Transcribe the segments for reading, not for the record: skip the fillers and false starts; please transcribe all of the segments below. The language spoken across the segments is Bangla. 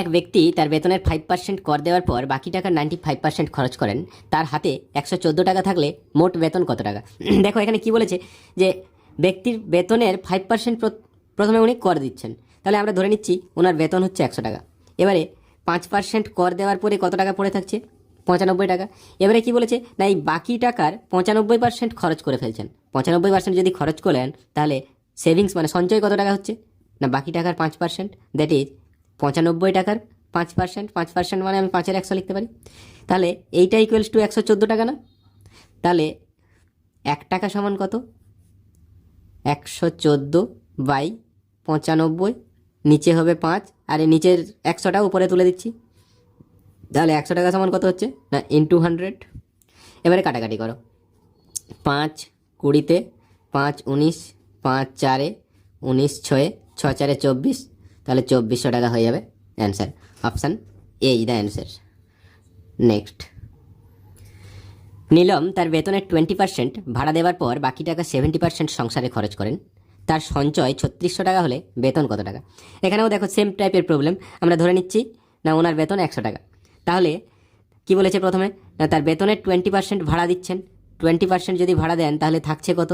এক ব্যক্তি তার বেতনের 5% কর দেওয়ার পর বাকি টাকার 95% খরচ করেন। তার হাতে 114 টাকা থাকলে মোট বেতন কত টাকা? দেখো এখানে কি বলেছে যে ব্যক্তির বেতনের 5% প্রথমে উনি কর দিচ্ছেন। তাহলে আমরা ধরে নিচ্ছি ওনার বেতন হচ্ছে 100 টাকা। এবারে 5% কর দেওয়ার পরে কত টাকা পড়ে থাকছে? 95 টাকা। এবারে কি বলেছে না এই বাকি টাকার 95% খরচ করে ফেলছেন। 95% যদি খরচ করেন তাহলে সেভিংস মানে সঞ্চয় কত টাকা হচ্ছে না বাকি টাকার 5%, দ্যাট ইজ 95 টাকার 5%। 5% মানে আমি 5-এর 100 লিখতে পারি। তাহলে এইটা ইকুয়ালস টু 114 টাকা না? তাহলে 1 টাকা সমান কত? 114/95, নিচে হবে 5 আর এই নিচের 100টা উপরে তুলে দিচ্ছি। তাহলে 100 টাকা সমান কত হচ্ছে না ইন্টু 100। এবারে কাটাকাটি করো। 5 20-তে 5 19, 5 4-এ 19, 6 6 4-এ 24, তাহলে 2400 টাকা হয়ে যাবে answer. Option A is the answer. Next, Neelam তার বেতনের 20% ভাড়া দেওয়ার পর বাকি টাকা 70% সংসারে খরচ করেন। তার সঞ্চয় 3600 টাকা হলে বেতন কত টাকা? এখানেও দেখো সেম টাইপের প্রবলেম। আমরা ধরে নিচ্ছি না ওনার বেতন 100 টাকা। তাহলে কি বলেছে প্রথমে না তার বেতনের 20% ভাড়া দিচ্ছেন। 20% যদি ভাড়া দেন তাহলে থাকছে কত?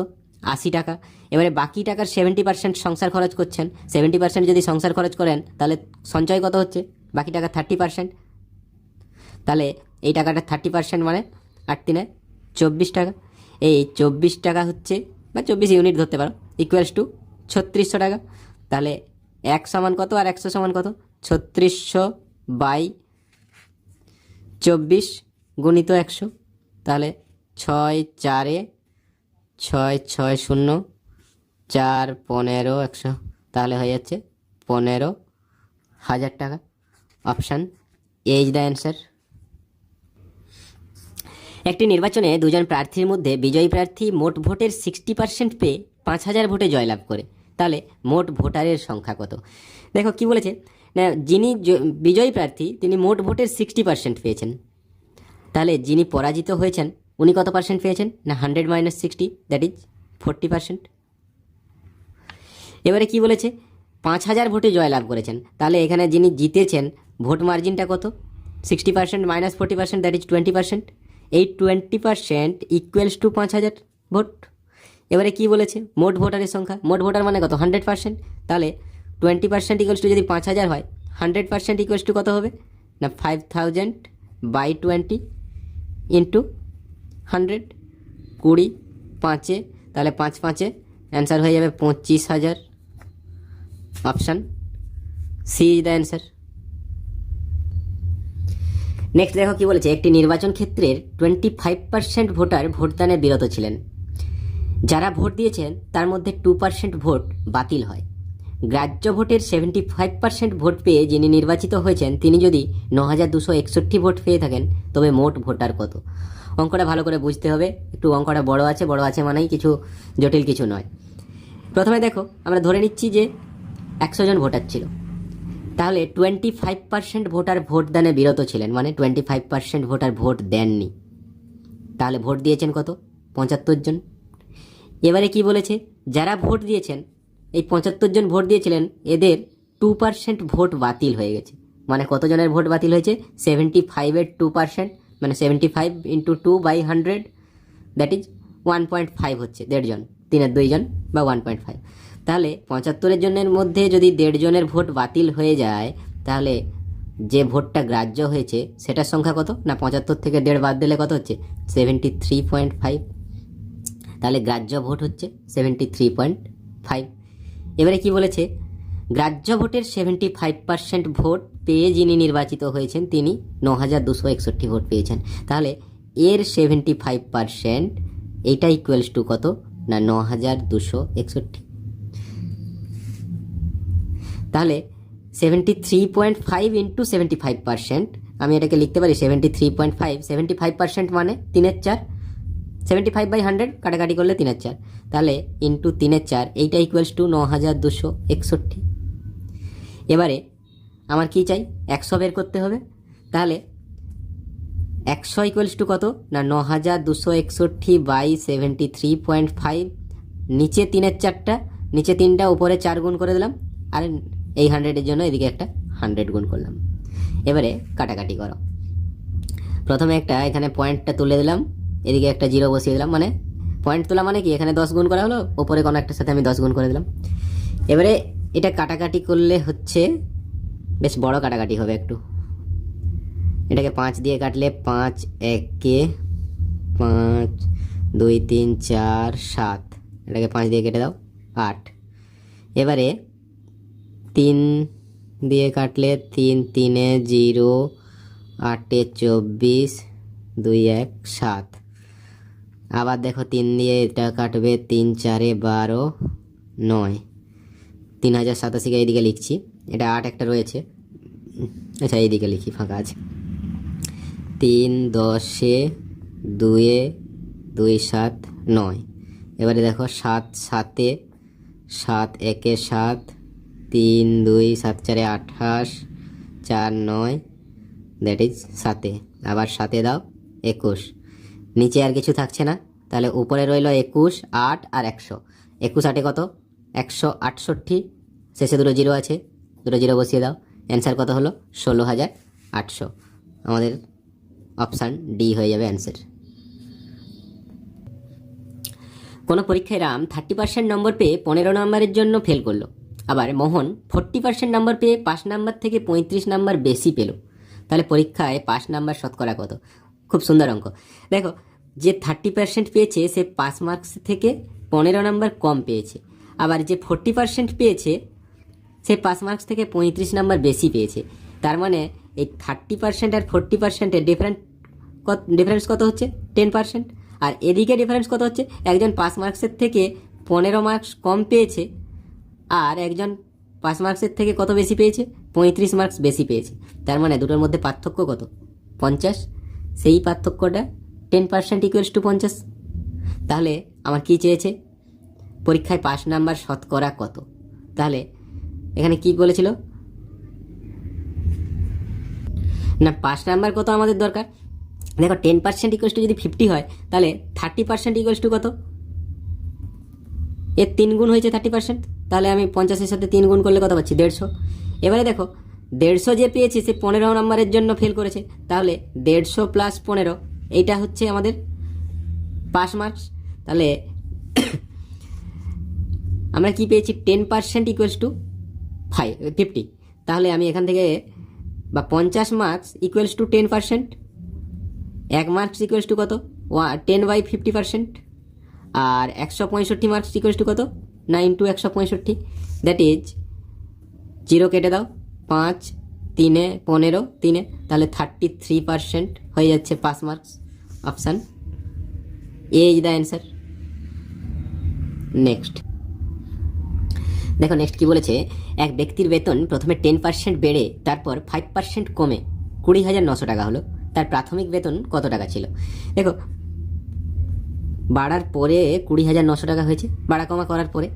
80 টাকা। এবারে বাকি টাকার 70% সংসার খরচ করছেন। 70% যদি সংসার খরচ করেন তাহলে সঞ্চয় কত হচ্ছে? বাকি টাকা 30%। তাহলে এই টাকাটা 30% মানে 8-3 24 টাকা। এই 24 টাকা হচ্ছে বা 24 ইউনিট ধরতে পারো ইকুয়ালস টু 3600 টাকা। তাহলে 1 সমান কত আর 100 সমান কত? 3600/24 গুণিত 100। তাহলে 6 4-এ 6 6 0 4 15 100, তাহলে হয়ে যাচ্ছে 15,000 টাকা। Option A is the answer. একটি নির্বাচনে দুজন প্রার্থীর মধ্যে বিজয়ী প্রার্থী মোট ভোটের 60% পেয়ে 5000 ভোটে জয়লাভ করে। তাহলে মোট ভোটারের সংখ্যা কত? দেখো কি বলেছে না যিনি বিজয়ী প্রার্থী তিনি মোট ভোটের 60% পেয়েছেন। তাহলে যিনি পরাজিত হয়েছেন উনি কত পার্সেন্ট পেয়েছেন না 100 - 60, দ্যাট ইজ 40%। এবারে কি বলেছে 5000 ভোটে জয়লাভ করেছেন। তাহলে এখানে যিনি জিতেছেন ভোট মার্জিনটা কত? 60% - 40%, দ্যাট ইজ 20%। এই 20% ইকুয়ালস টু 5000 ভোট। এবারে কি বলেছে মোট ভোটারের সংখ্যা। মোট ভোটার মানে কত? 100%। তাহলে 20% ইকুয়ালস টু যদি 5000 হয় 100% ইকুয়ালস টু কত হবে না 5000/20 ইন্টু 100, 20 5-এ, তাহলে 5 5-এ অ্যান্সার হয়ে যাবে 25,000। Option C is the answer. Next দেখো কি বলেছে একটি নির্বাচন ক্ষেত্রের 25% ভোটার ভোটদানে বিরত ছিলেন। যারা ভোট দিয়েছেন তার মধ্যে 2% ভোট বাতিল হয়। গ্রাহ্য ভোটের 75% ভোট পেয়ে যিনি নির্বাচিত হয়েছেন তিনি যদি 9261 ভোট পেয়ে থাকেন তবে মোট ভোটার কত? অঙ্কটা ভালো করে বুঝতে হবে। একটু অঙ্কটা বড় আছে মানেই কিছু জটিল কিছু নয়। প্রথমে দেখো আমরা ধরে নিচ্ছি যে 100 জন ভোটার ছিল। তাহলে 25% ভোটার ভোটদানে বিরত ছিলেন, মানে 25% ভোটার ভোট দেননি। তাহলে ভোট দিয়েছেন কত? 75 জন। এবারে কি বলেছে যারা ভোট দিয়েছেন এই 75 জন ভোট দিয়েছিলেন এদের 2% ভোট বাতিল হয়ে গেছে। মানে কতজনের ভোট বাতিল হয়েছে? 75-এর 2%, মানে 75 × 2/100, দ্যাট ইজ 1.5 হচ্ছে 1.5 জন, 3-এর 2 জন বা 1.5। তাহলে 75 জনের মধ্যে যদি 1.5 জনের ভোট বাতিল হয়ে যায় তাহলে যে ভোটটা গ্রাহ্য হয়েছে সেটার সংখ্যা কত না 75 থেকে 1.5 বাদ দিলে কত হচ্ছে 73.5। তাহলে গ্রাহ্য ভোট হচ্ছে 73.5। এবারে কি বলেছে গ্রাহ্য ভোটের 75% ভোট পেয়ে যিনি নির্বাচিত হয়েছেন তিনি 9261 ভোট পেয়েছেন। তাহলে এর 75% এইটা ইকুয়ালস টু কত না 9261। তাহলে 73.5 × 75%, আমি এটাকে লিখতে পারি 73.5। 75% মানে 3/4, 75/100 কাটাকাটি করলে 3/4, তাহলে ইন্টু 3/4, এইটা ইকুয়ালস টু 9261। এবারে আমার কি চাই 100 বের করতে হবে। তাহলে 100 ইকুয়ালস টু কত না 9261/73.5, নিচে 3/4টা, নিচে 3টা উপরে 4 গুণ করে দিলাম, আর এই 100-এর জন্য এদিকে একটা 100 গুণ করলাম। এবারে কাটাকাটি করো। প্রথমে একটা এখানে পয়েন্টটা তুলে দিলাম, এদিকে একটা জিরো বসিয়ে দিলাম, মানে পয়েন্ট তোলা মানে কি এখানে 10 গুণ করা হলো, ওপরে কোনো একটার সাথে আমি 10 গুণ করে দিলাম। এবারে এটা কাটাকাটি করলে হচ্ছে বেশ বড় কাটাকাটি হবে একটু। এটাকে 5 দিয়ে কাটলে 5 একে 5 2 3 4 7, এটাকে 5 দিয়ে কেটে দাও 8। এবারে 3 দিয়ে কাটলে 3 3 0 8 24 2 1 7। আবার দেখো 3 দিয়ে এটা কাটবে 3 4 12 9, 3087কে এইদিকে লিখছি, এটা 8 একটা রয়েছে, আচ্ছা এইদিকে লিখি, ফাঁকা আছে। 3 10 2 2 7 9। এবারে দেখো 7 7 7 1 7 3 2 7 4 28 4 9, দ্যাট ইজ 7। আবার 7 দাও 21, নিচে আর কিছু থাকছে না, তাহলে উপরে রইল 21 8 আর 100। 21 8 কত? 168, শেষে দুটো জিরো আছে, দুটো জিরো বসিয়ে দাও, অ্যান্সার কত হলো? 16,800। আমাদের অপশান ডি হয়ে যাবে অ্যান্সার। কোনো পরীক্ষায় রাম 30% নম্বর পেয়ে 15 নম্বরের জন্য ফেল করলো, আবার মোহন 40% নম্বর পেয়ে 5 নাম্বার থেকে 35 নাম্বার বেশি পেল, তাহলে পরীক্ষায় 5 নাম্বার শতকরা কত? খুব সুন্দর অঙ্ক। দেখো, যে 30% পেয়েছে সে 5 মার্কস থেকে 15 নাম্বার কম পেয়েছে, আবার যে 40% পেয়েছে সে 5 মার্কস থেকে 35 নাম্বার বেশি পেয়েছে। তার মানে এই 30% আর 40%-এর ডিফারেন্স কত হচ্ছে? 10%। আর এদিকে ডিফারেন্স কত হচ্ছে? একজন 5 মার্কসের থেকে 15 মার্কস কম পেয়েছে, আর একজন 5 মার্কসের থেকে কত বেশি পেয়েছে? 35 মার্কস বেশি পেয়েছে। তার মানে দুটোর মধ্যে পার্থক্য কত? 50। সেই পার্থক্যটা 10% ইকুয়ালস টু 50। তাহলে আমার কি চেয়েছে? পরীক্ষায় 5 নাম্বার শতকরা কত? তাহলে এখানে কি বলেছিল না, 5 নাম্বার কত আমাদের দরকার? দেখো 10% ইকুয়ালস টু যদি 50 হয়, তাহলে 30% ইকুয়ালস টু কত? এর 3 গুণ হয়েছে 30%, তাহলে আমি 50-এর সাথে 3 গুণ করলে কত পাচ্ছি? 150। এবারে দেখো 150 যে পেয়েছে সে 15 নম্বরের জন্য ফেল করেছে, তাহলে 150 প্লাস 15 এইটা হচ্ছে আমাদের 5 মার্কস। তাহলে আমরা কি পেয়েছি? 10% ইকুয়ালস টু 50। তাহলে আমি এখান থেকে, বা 50 marks equals to 10%, 1 marks equals to কত? 10/50%। আর 165 মার্কস ইকুয়ালস টু কত? 9 × 165, দ্যাট ইজ 0 কেটে দাও, 5 3 15 3, তাহলে 33% হয়ে যাচ্ছে 5 marks. Option A is the answer. Next দেখো, নেক্সট কি বলেছে? এক ব্যক্তির বেতন প্রথমে 10% বেড়ে তারপর 5% কমে 20,900 টাকা হলো, তার প্রাথমিক বেতন কত টাকা ছিল? দেখো, বাড়ার পরে 20,900 টাকা হয়েছে, বাড়া কমা করার পরে।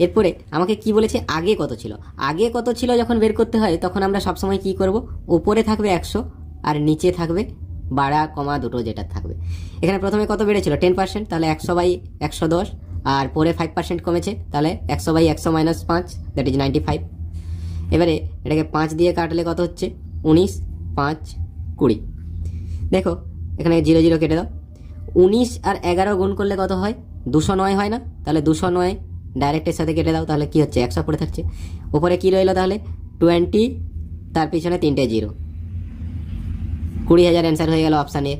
এরপরে আমাকে কি বলেছে? আগে কত ছিল? আগে কত ছিল যখন বের করতে হয় তখন আমরা সবসময় কি করব? উপরে থাকবে 100 আর নিচে থাকবে বাড়া কমা দুটো যেটা থাকবে। এখানে প্রথমে কত বেড়েছিল? 10%, তাহলে 100/110, আর পরে 5% কমেছে, তাহলে 100/100 - 5, দ্যাট ইজ 95। এবারে এটাকে 5 দিয়ে কাটলে কত হচ্ছে? 19 5 20। দেখো এখানে 0 0 কেটে দাও, 19 আর 11 গুণ করলে কত হয়? 209 হয় না? তাহলে 209 ডাইরেক্টের সাথে কেটে দাও, তাহলে কি হচ্ছে? 100 পড়ে থাকছে। উপরে কি রইল তাহলে? 20, তার পিছনে 3টে 0, 20,000 অ্যান্সার হয়ে গেল অপশান এ।